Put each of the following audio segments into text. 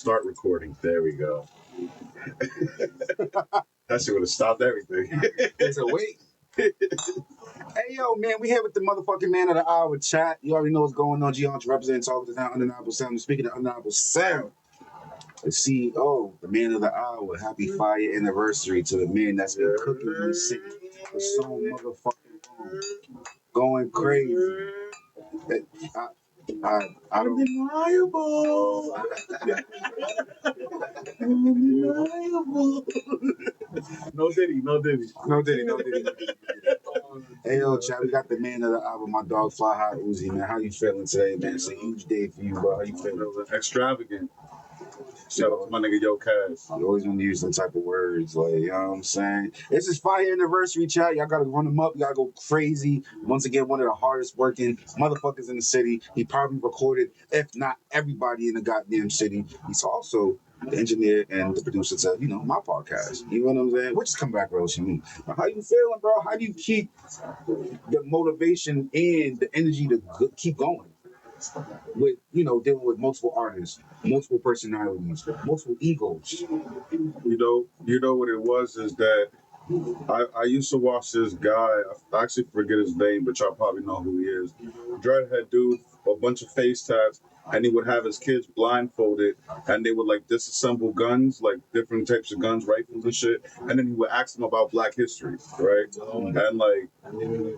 Start recording. There we go. That shit would have stopped everything. So wait. Hey yo, man, we here with the motherfucking man of the hour chat. You already know what's going on. G-Hunch representing Talk to Town, Undeniable Sound. Speaking of Undeniable Sound, the CEO, the man of the hour. Happy fire anniversary to the man that's been cooking in the city for so motherfucking long. Going crazy. I don't. Undeniable. Undeniable. No Diddy. No Diddy. Hey yo, chat, we got the man of the hour, my dog Fly High Uzi, man. How you feeling today, man? It's a huge day for you, bro. How you feeling? Extravagant. Shout out to my nigga Yo Cass. You always want to use some type of words, like, you know what I'm saying? This is fire anniversary, chat. Y'all gotta run him up. You gotta go crazy. Once again, one of the hardest working motherfuckers in the city. He probably recorded, if not everybody in the goddamn city. He's also the engineer and the producer to, my podcast. You know what I'm saying? Which is come back real soon. How you feeling, bro? How do you keep the motivation and the energy to keep going? With dealing with multiple artists, multiple personalities, multiple egos. You know what it was is that I used to watch this guy. I actually forget his name, but y'all probably know who he is. Dreadhead dude, a bunch of face tats, and he would have his kids blindfolded, and they would like disassemble guns, like different types of guns, rifles and shit. And then he would ask them about Black history, right? And like,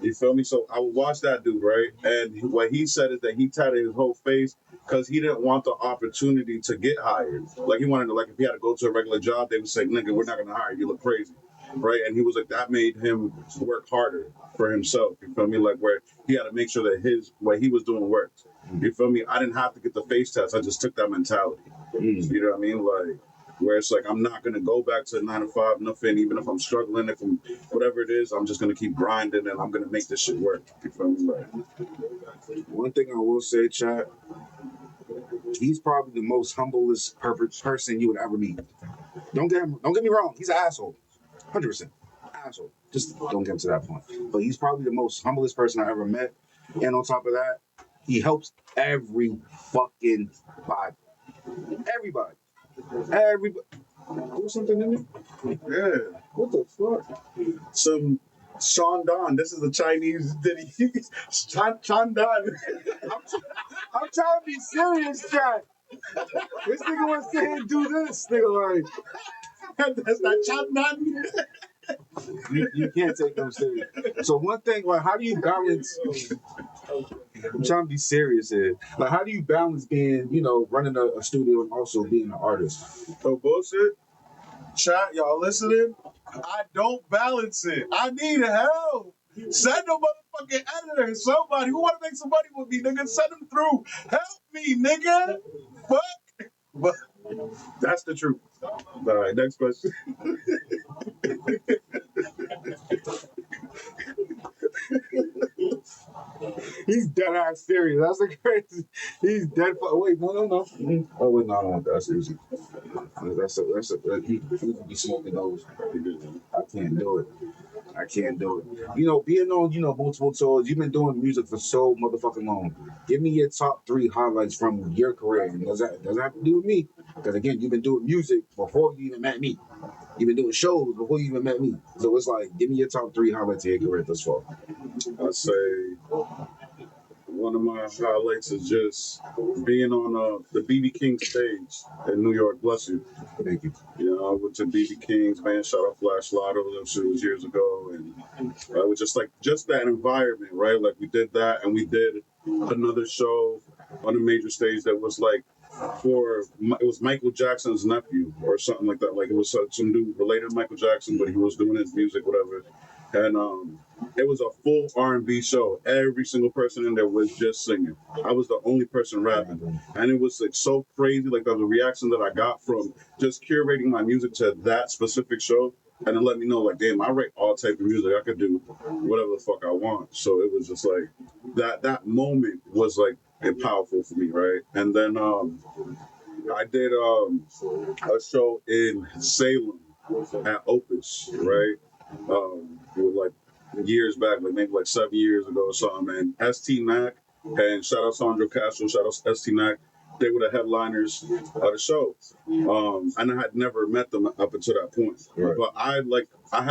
you feel me? So I would watch that dude, right? And what he said is that he tatted his whole face because he didn't want the opportunity to get hired. Like he wanted to, like if he had to go to a regular job, they would say, "Nigga, we're not gonna hire you. You look crazy." Right, and he was like that made him work harder for himself. You feel me? Like where he had to make sure that what he was doing worked. You feel me? I didn't have to get the face test. I just took that mentality. You know what I mean? Like where it's like I'm not gonna go back to 9 to 5, nothing. Even if I'm struggling, if I'm whatever it is, I'm just gonna keep grinding and I'm gonna make this shit work. You feel me? Like one thing I will say, chat, he's probably the most humblest person you would ever meet. Don't get me wrong. He's an asshole, 100% asshole. Just don't get him to that point. But he's probably the most humblest person I ever met. And on top of that, he helps every fucking body. Everybody. There's something in there? yeah, What the fuck? some Sean Don. This is a Chinese Diddy. Sean Don. I'm trying to be serious, chat. This nigga wants to and do this. Nigga, That's not Sean Don. you can't take them serious. So one thing, like, how do you balance? I'm trying to be serious here. Like, how do you balance being, running a studio and also being an artist? No bullshit. Chat, y'all listening? I don't balance it. I need help. Send a motherfucking editor, somebody who want to make some money with me, nigga. Send them through. Help me, nigga. Fuck. But that's the truth. All right, next question. He's dead ass serious. That's the crazy. He's dead. Wait, no. Oh wait, no. That's easy. He could be smoking those. I can't do it. Being on, multiple tours, you've been doing music for so motherfucking long. Give me your top 3 highlights from your career. And doesn't have to do with me. Because again, you've been doing music before you even met me. You've been doing shows before you even met me. So it's like, give me your top 3 highlights of your career thus far. I'd say one of my highlights is just being on the BB King stage in New York. Bless you. Thank you. I went to BB King's, man. Shout out Flashlight over those shows years ago, and it was just that environment, right? Like we did that, and we did another show on a major stage that was like it was Michael Jackson's nephew or something like that. Like it was some dude related to Michael Jackson, but he was doing his music, whatever. And it was a full R&B show. Every single person in there was just singing. I was the only person rapping, and it was like so crazy. Like the reaction that I got from just curating my music to that specific show, and it let me know, like, damn, I write all type of music. I could do whatever the fuck I want. So it was just like that moment was like powerful for me, right? And then I did a show in Salem at Opus, right? With like years back, like maybe like 7 years ago or something. And ST Mac and shout out Sandro Castro, shout out ST Mac. they were the headliners of the show. And I had never met them up until that point. Right. But I had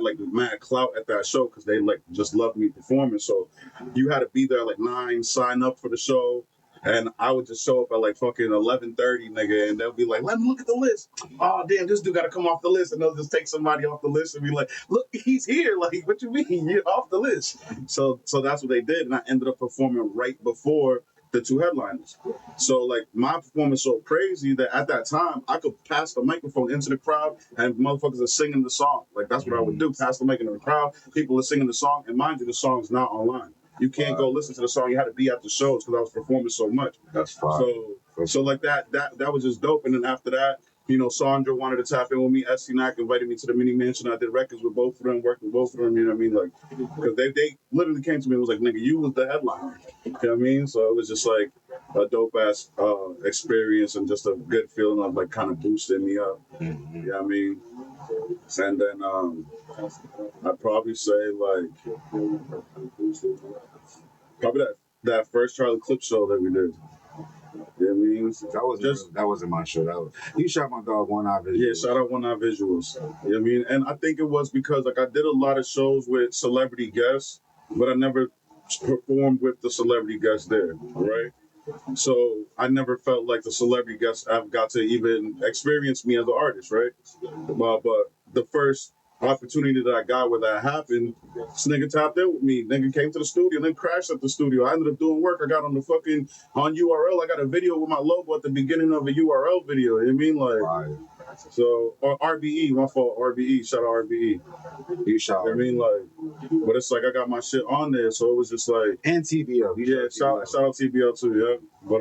like mad clout at that show because they like just loved me performing. So you had to be there like 9, sign up for the show. And I would just show up at like fucking 11:30, nigga, and they'll be like, "Let me look at the list." Oh damn, this dude got to come off the list, and they'll just take somebody off the list and be like, "Look, he's here." Like, what you mean you're off the list? So that's what they did, and I ended up performing right before the two headliners. So like my performance so crazy that at that time I could pass the microphone into the crowd and motherfuckers are singing the song. Like that's what I would do. Pass the mic into the crowd. People are singing the song, and mind you, the song's not online. You can't go listen to the song. You had to be at the shows because I was performing so much. That's fine. So like that was just dope. And then after that, you know, Sandra wanted to tap in with me. SC Nack invited me to the Mini Mansion. I did records with both of them, worked with both of them. You know what I mean? Like, because they literally came to me and was like, "Nigga, you was the headliner." You know what I mean? So it was just like a dope ass experience and just a good feeling of like kind of boosting me up. Mm-hmm. You know what I mean? And then I'd probably say like probably that first Charlie Clip show that we did. You know what I mean? That wasn't my show. You shot my dog One Eye Visuals. Yeah, shout out One Eye Visuals. You know what I mean? And I think it was because like I did a lot of shows with celebrity guests, but I never performed with the celebrity guests there, right? So I never felt like the celebrity guests have got to even experience me as an artist, right? But the first opportunity that I got where that happened, this nigga tapped in with me. Nigga came to the studio and then crashed at the studio. I ended up doing work. I got on URL. I got a video with my logo at the beginning of a URL video. You know what I mean? Like, Right. so, or RBE, my fault, RBE, shout out RBE. You shot. I mean, like, but it's like I got my shit on there, so it was just like, and TBL. Yeah, shout out TBL too, yeah. But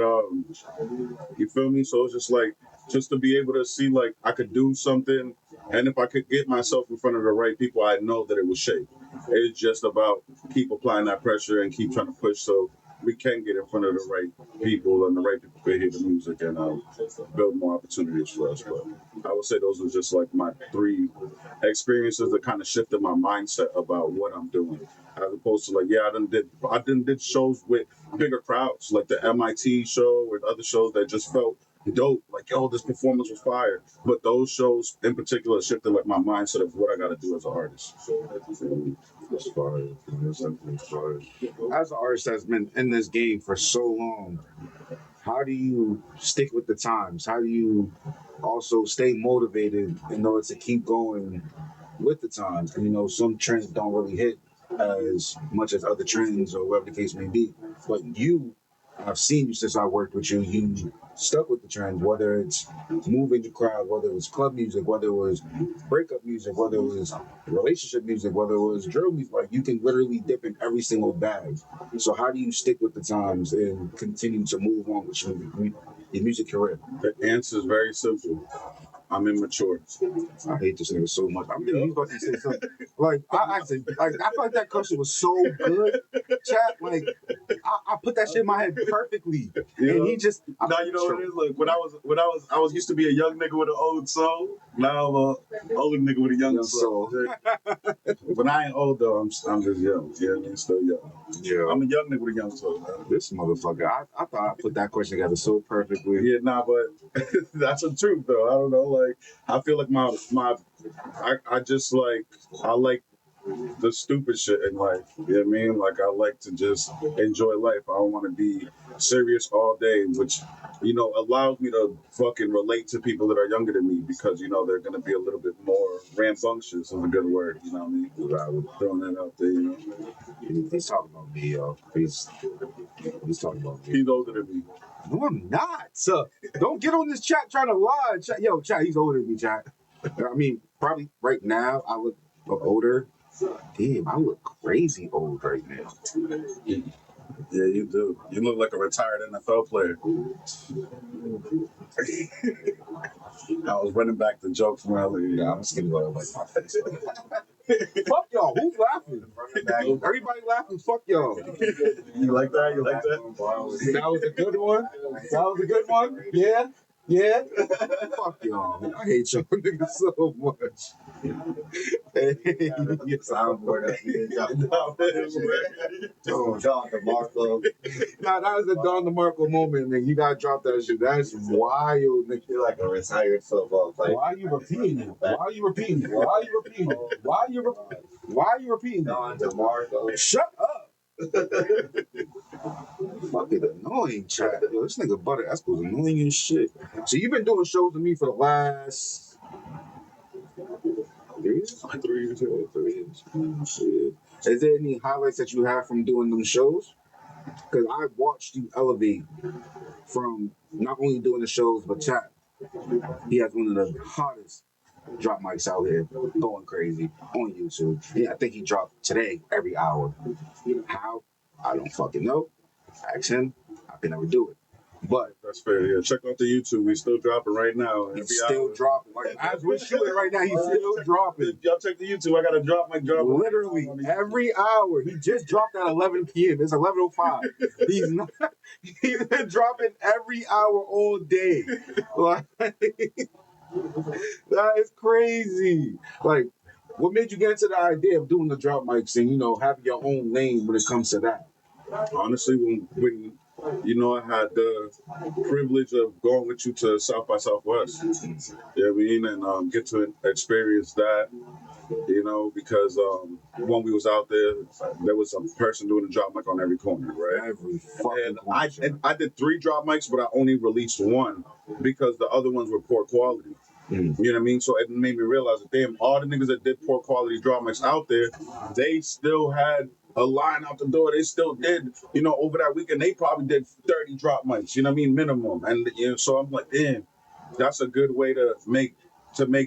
you feel me? So it's just like to be able to see like I could do something, and if I could get myself in front of the right people, I know that it will shape. It's just about keep applying that pressure and keep trying to push so we can get in front of the right people and the right people can hear the music and build more opportunities for us. But I would say those were just like my 3 experiences that kind of shifted my mindset about what I'm doing. As opposed to like, yeah, I did shows with bigger crowds, like the MIT show or other shows that just felt dope. Like, yo, this performance was fire. But those shows in particular shifted like my mindset of what I got to do as an artist. That's fire. That's definitely fire. As an artist that's been in this game for so long, how do you stick with the times? How do you also stay motivated in order to keep going with the times? And, you know, some trends don't really hit as much as other trends or whatever the case may be. But I've seen you since I worked with you. You stuck with the trends, whether it's moving the crowd, whether it was club music, whether it was breakup music, whether it was relationship music, whether it was drill music. Like you can literally dip in every single bag. So how do you stick with the times and continue to move on with your music career? The answer is very simple. I'm immature. I hate this nigga so much. I'm thinking he's about to say something. Like I feel like that question was so good, chat. Like I put that shit in my head perfectly, and he just. Now you know what it is. Like when I was used to be a young nigga with an old soul. Now I'm a older nigga with a young soul. But I ain't old though. I'm just young. Yeah, I'm still young. Yeah, I'm a young nigga with a young soul. Man. This motherfucker. I thought I put that question together so perfectly. Yeah, nah, but that's the truth though. I don't know. Like I feel like I just like I like the stupid shit in life. You know what I mean? Like I like to just enjoy life. I don't want to be serious all day, which, you know, allows me to fucking relate to people that are younger than me because, you know, they're gonna be a little bit more rambunctious is a good word, you know what I mean? Without throwing that out there, you know. He's talking about me, yo. He's talking about me. He's older than me. No, I'm not. So don't get on this chat trying to lie. Yo, chat, he's older than me, chat. I mean, probably right now I look older. Damn, I look crazy old right now. Yeah, you do. You look like a retired NFL player. I was running back the joke from earlier. Yeah, I'm just gonna go like my face. Fuck y'all. Who's laughing? Everybody laughing. Fuck y'all. You like that? You like that? That was a good one. That was a good one. Yeah. Yeah? Fuck y'all. I hate y'all niggas so much. Hey, you soundboard. Oh, Don DeMarco. Nah, that was a Don DeMarco moment, nigga. You gotta drop that shit. That's wild, nigga. You're like a retired football player. Why are you repeating it? Why are you repeating it? Why are you repeating it? Why are you Why are you repeating it? Don DeMarco. Shut up. Fucking annoying, chat. Yo, this nigga Butter Esco's annoying as shit. So you've been doing shows with me for the last 3 years? 3 years. 3 years. Shit. Is there any highlights that you have from doing them shows? Because I watched you elevate from not only doing the shows, but chat. He has one of the hottest drop mics out here, going crazy on YouTube. Yeah, I think he dropped today every hour. How? I don't fucking know. Ask him. I can never do it. But That's fair. Yeah, check out the YouTube. We still dropping right now. he's still dropping. Like as we're shooting right now, he's still dropping. Y'all check the YouTube. I got to drop my drop. Literally every hour. He just dropped at 11 p.m. It's 11:05. He's not. He's been dropping every hour all day. Like, that is crazy. Like, what made you get into the idea of doing the drop mics and having your own lane when it comes to that? Honestly, when you know, I had the privilege of going with you to South by Southwest. Yeah, I mean, and get to experience that. Because when we was out there was a person doing a drop mic on every corner, right? Every fucking And I did 3 drop mics, but I only released 1 because the other ones were poor quality. You know what I mean? So it made me realize that damn, all the niggas that did poor quality drop mics out there, they still had a line out the door. They still did, over that weekend, they probably did 30 drop mics, you know what I mean? Minimum. And so I'm like, damn, that's a good way to make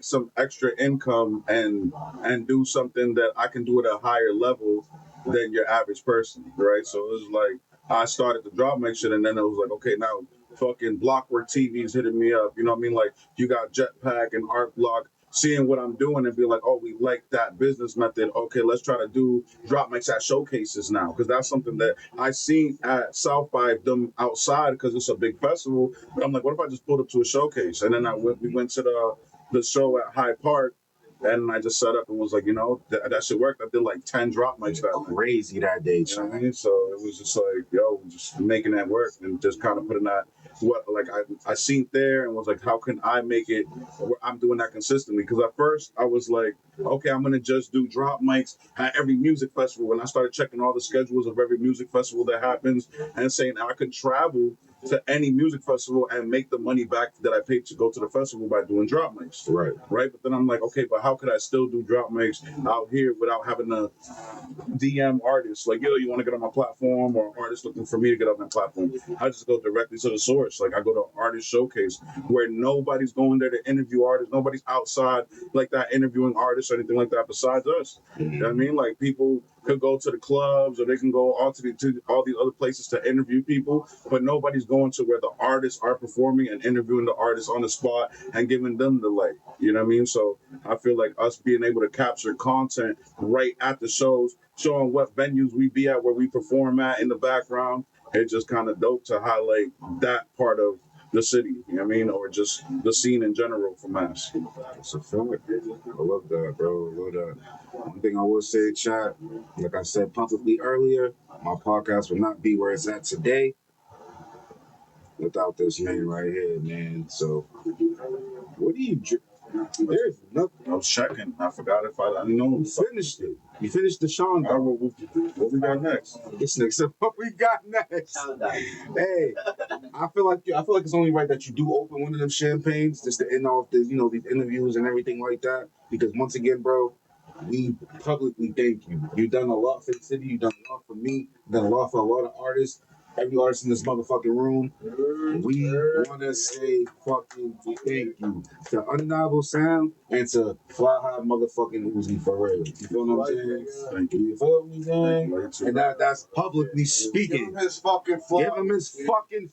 some extra income and do something that I can do at a higher level than your average person, right? So it was like I started the drop mic shit, and then it was like, okay, now fucking Blockwork TV's hitting me up, you know what I mean? Like you got Jetpack and Art Block seeing what I'm doing and be like, oh, we like that business method. Okay, let's try to do drop mics at showcases now, because that's something that I seen at South by them outside because it's a big festival. But I'm like, what if I just pulled up to a showcase? And then we went to the show at Hyde Park, and I just set up and was like, that shit worked. I did like 10 drop mics that night. Crazy that day, You know what I mean? So it was just like, just making that work and just kind of putting that, I seen there and was like, how can I make it where I'm doing that consistently? Because at first I was like, okay, I'm going to just do drop mics at every music festival. When I started checking all the schedules of every music festival that happens and saying I could travel to any music festival and make the money back that I paid to go to the festival by doing drop mics. Right. But then I'm like, okay, but how could I still do drop mics out here without having to DM artists? Like, you want to get on my platform, or artists looking for me to get on my platform. I just go directly to the source. Like, I go to Artist Showcase where nobody's going there to interview artists. Nobody's outside like that interviewing artists or anything like that besides us. You know what I mean? Like, people could go to the clubs or they can go to all these other places to interview people, but nobody's going to where the artists are performing and interviewing the artists on the spot and giving them the light. You know what I mean? So I feel like us being able to capture content right at the shows, showing what venues we be at, where we perform at in the background, it's just kind of dope to highlight that part of the city, you know what I mean? Or just the scene in general for Mass. It's a fact. I love that, bro. I love that. One thing I will say, chat, like I said publicly earlier, my podcast will not be where it's at today without this man right here, man. So, what do you drink? There's nothing. I was checking. I forgot if I know. You finished it. You finished the Sean. All right, what we got next? This nigga said, what we got next? Hey, I feel like it's only right that you do open one of them champagnes just to end off the these interviews and everything like that. Because once again, bro, we publicly thank you. You've done a lot for the city. You've done a lot for me. You've done a lot for a lot of artists. Every artist in this motherfucking room. We want to say fucking thank you to Undeniable Sound and to Fly High motherfucking Uzi for real. You feel what I'm saying? Thank you. You feel me, man? And that's publicly speaking. Give him his fucking flowers. Give him his fucking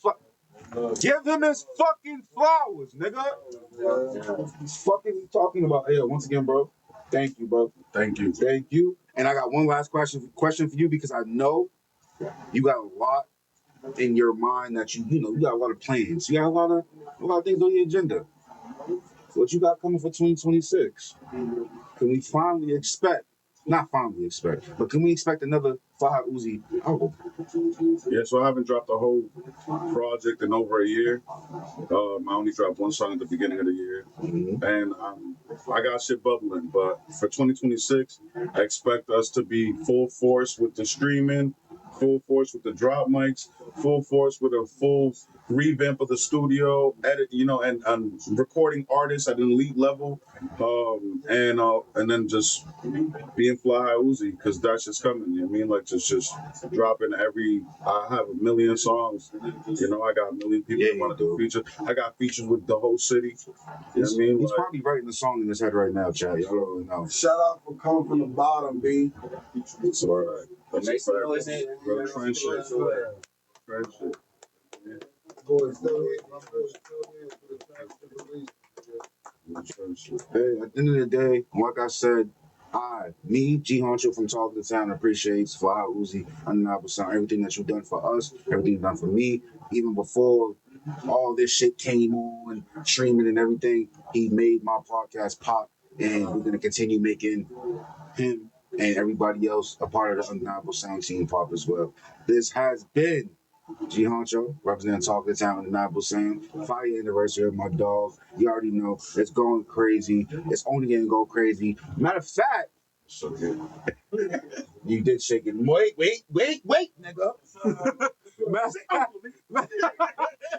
Give him his fucking flowers, nigga. He's fucking talking about. Hey, once again, bro. Thank you, bro. Thank you. Thank you. And I got one last question for you because I know you got a lot in your mind that you got a lot of plans. You got a lot of things on your agenda. What you got coming for 2026? Can we finally expect? Not finally expect, but can we expect another Fly Uzi album? Yeah, so I haven't dropped a whole project in over a year. I only dropped one song at the beginning of the year, and I got shit bubbling. But for 2026, I expect us to be full force with the streaming, full force with the drop mics, full force with a full revamp of the studio, edit, and recording artists at an elite level, and then just being Fly Uzi because that's just coming. You know what I mean? Like just dropping every. I have a million songs. I got a million people that want to do features. I got features with the whole city. You know what I mean? He's probably writing the song in his head right now, Chad. Y'all don't really know. Shout out for coming from the bottom, B. It's all right. That's Make a some fact. noise in. Brother, friendship. Friendship. Boy, still here. My boy still here for the tracks to release. Friendship. Hey, at the end of the day, like I said, me, G Honcho from Talk to the Town, appreciates Fly Uzi, Undeniable Sound, everything that you've done for us, everything you've done for me, even before all this shit came on, streaming and everything. He made my podcast pop, and we're gonna continue making him and everybody else a part of the Undeniable Sound team pop as well. This has been G Honcho, representing Talk of the Town, Undeniable Sound. 5-year anniversary of my dog. You already know it's going crazy. It's only gonna go crazy. Matter of fact, So good. you did shake it. Wait, nigga.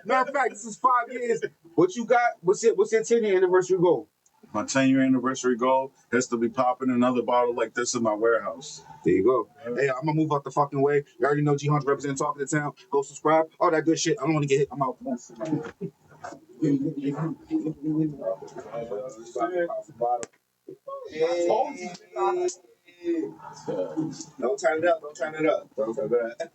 Matter of fact, this is 5 years. What you got? What's your 10-year anniversary goal? My 10-year anniversary goal is to be popping another bottle like this in my warehouse. There you go. Hey, I'm gonna move out the fucking way. You already know G Honcho representing Talk of the Town. Go subscribe. All that good shit. I don't want to get hit. I'm out. Don't turn it up. Don't turn it up. Don't turn it up.